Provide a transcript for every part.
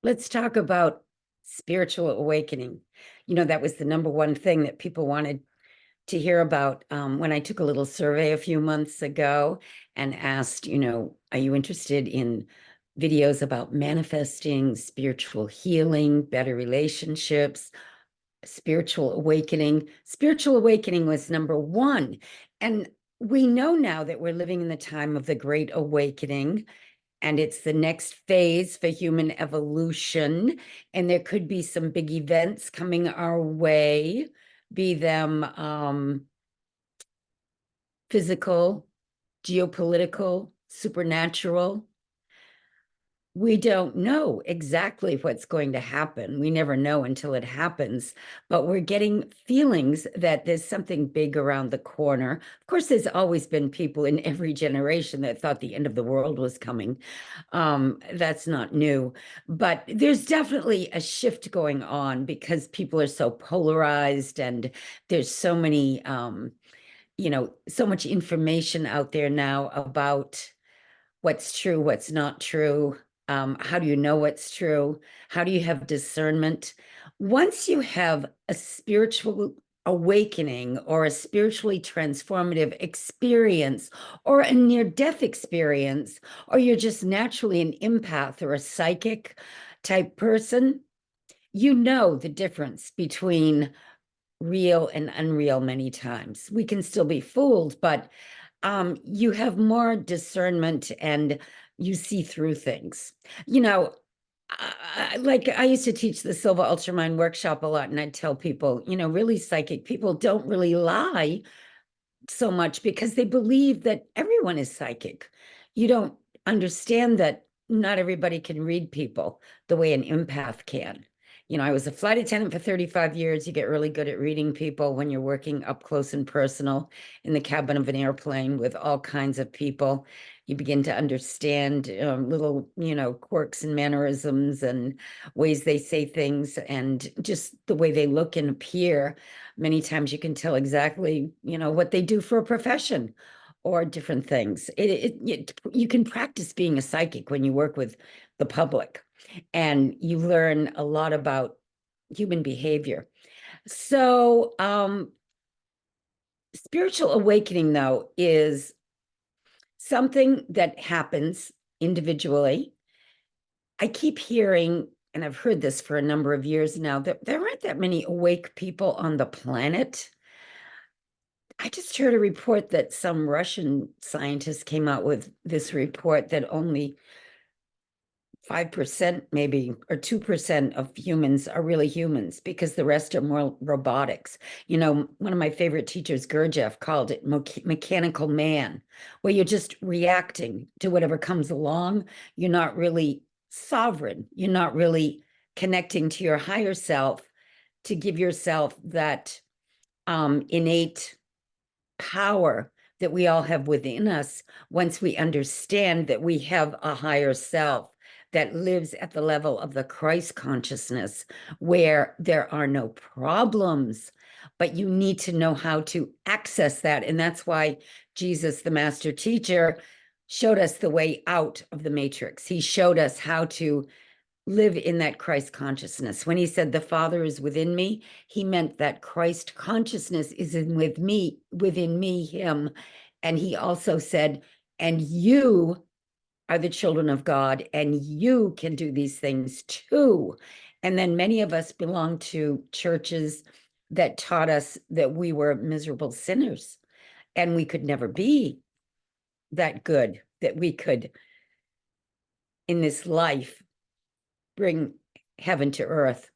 Let's talk about spiritual awakening. That was the number one thing that people wanted to hear about when I took a little survey a few months ago and asked, are you interested in videos about manifesting, spiritual healing, better relationships, spiritual awakening? Spiritual awakening was number one. And we know now that we're living in the time of the Great Awakening, and it's the next phase for human evolution. And there could be some big events coming our way, be them physical, geopolitical, supernatural. We don't know exactly what's going to happen. We never know until it happens, but we're getting feelings that there's something big around the corner. Of course, there's always been people in every generation that thought the end of the world was coming. That's not new, but there's definitely a shift going on because people are so polarized and there's so many, so much information out there now about what's true, what's not true. How do you know what's true? How do you have discernment? Once you have a spiritual awakening or a spiritually transformative experience or a near-death experience, or you're just naturally an empath or a psychic type person, you know the difference between real and unreal many times. We can still be fooled, but you have more discernment and you see through things. Like I used to teach the Silva Ultramind workshop a lot, and I'd tell people, really psychic people don't really lie so much because they believe that everyone is psychic. You don't understand that not everybody can read people the way an empath can. I was a flight attendant for 35 years. You get really good at reading people when you're working up close and personal in the cabin of an airplane with all kinds of people. You begin to understand little, quirks and mannerisms and ways they say things and just the way they look and appear. Many times you can tell exactly, what they do for a profession or different things. You can practice being a psychic when you work with the public, and you learn a lot about human behavior. So, spiritual awakening, though, is something that happens individually. I keep hearing, and I've heard this for a number of years now, that there aren't that many awake people on the planet. I just heard a report that some Russian scientists came out with this report that only 5% maybe or 2% of humans are really humans because the rest are more robotics. One of my favorite teachers, Gurdjieff, called it mechanical man, where you're just reacting to whatever comes along. You're not really sovereign. You're not really connecting to your higher self to give yourself that innate power that we all have within us once we understand that we have a higher self that lives at the level of the Christ consciousness where there are no problems, but you need to know how to access that. And that's why Jesus, the master teacher, showed us the way out of the matrix. He showed us how to live in that Christ consciousness. When he said the Father is within me, he meant that Christ consciousness is within me, him. And he also said, and you are the children of God, and you can do these things too. And then many of us belong to churches that taught us that we were miserable sinners and we could never be that good, that we could, in this life, bring heaven to earth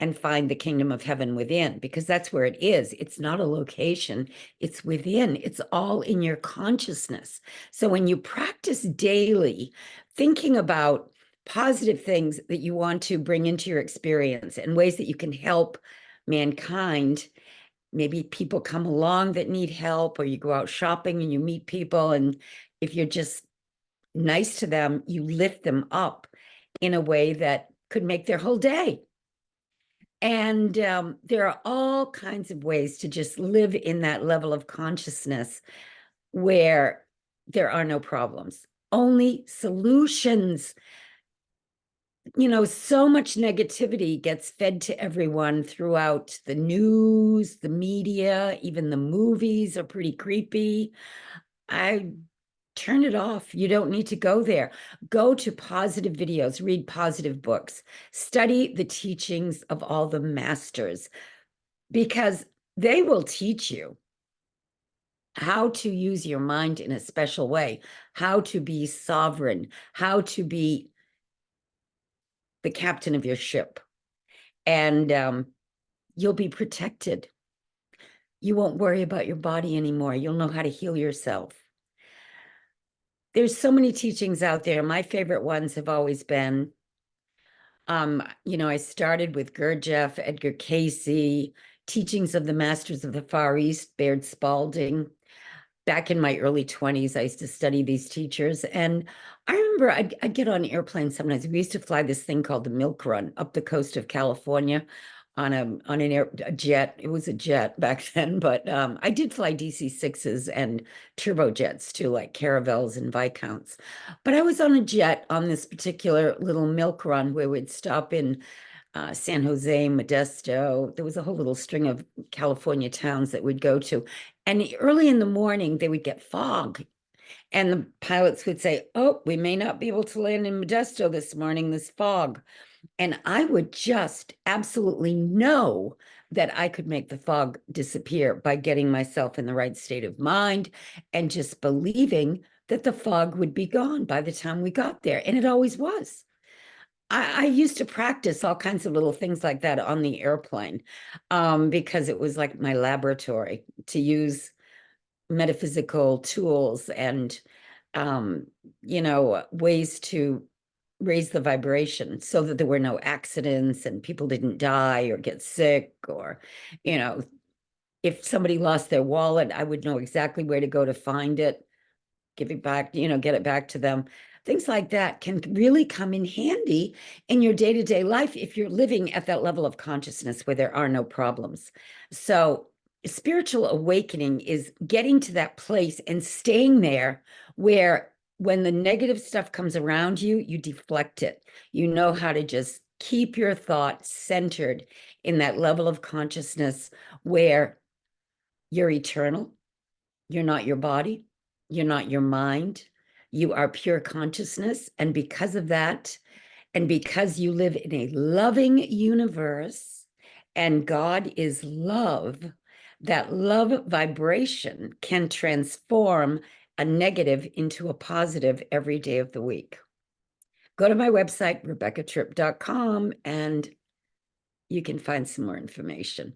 and find the kingdom of heaven within, because that's where it is. It's not a location, it's within. It's all in your consciousness. So when you practice daily, thinking about positive things that you want to bring into your experience and ways that you can help mankind. Maybe people come along that need help, or you go out shopping and you meet people, and if you're just nice to them, you lift them up in a way that could make their whole day. And there are all kinds of ways to just live in that level of consciousness where there are no problems, only solutions. So much negativity gets fed to everyone throughout the news, the media, even the movies are pretty creepy. I turn it off. You don't need to go there. Go to positive videos, read positive books, study the teachings of all the masters, because they will teach you how to use your mind in a special way, how to be sovereign, how to be the captain of your ship. And you'll be protected. You won't worry about your body anymore. You'll know how to heal yourself. There's so many teachings out there. My favorite ones have always been, I started with Gurdjieff, Edgar Casey, Teachings of the Masters of the Far East, Baird Spalding. Back in my early 20s, I used to study these teachers. And I remember I'd get on airplanes sometimes. We used to fly this thing called the Milk Run up the coast of California a jet. It was a jet back then, but I did fly DC-6s and turbojets too, like Caravels and Viscounts. But I was on a jet on this particular little milk run where we'd stop in San Jose, Modesto. There was a whole little string of California towns that we'd go to. And early in the morning, they would get fog. And the pilots would say, "Oh, we may not be able to land in Modesto this morning, this fog." And I would just absolutely know that I could make the fog disappear by getting myself in the right state of mind and just believing that the fog would be gone by the time we got there. And it always was. I used to practice all kinds of little things like that on the airplane because it was like my laboratory to use metaphysical tools and, ways to raise the vibration so that there were no accidents and people didn't die or get sick or, you know, if somebody lost their wallet, I would know exactly where to go to find it, give it back, get it back to them. Things like that can really come in handy in your day-to-day life if you're living at that level of consciousness where there are no problems. So spiritual awakening is getting to that place and staying there where when the negative stuff comes around you, you deflect it. You know how to just keep your thoughts centered in that level of consciousness where you're eternal, you're not your body, you're not your mind, you are pure consciousness. And because of that, and because you live in a loving universe and God is love, that love vibration can transform a negative into a positive every day of the week. Go to my website, RebeccaTripp.com, and you can find some more information.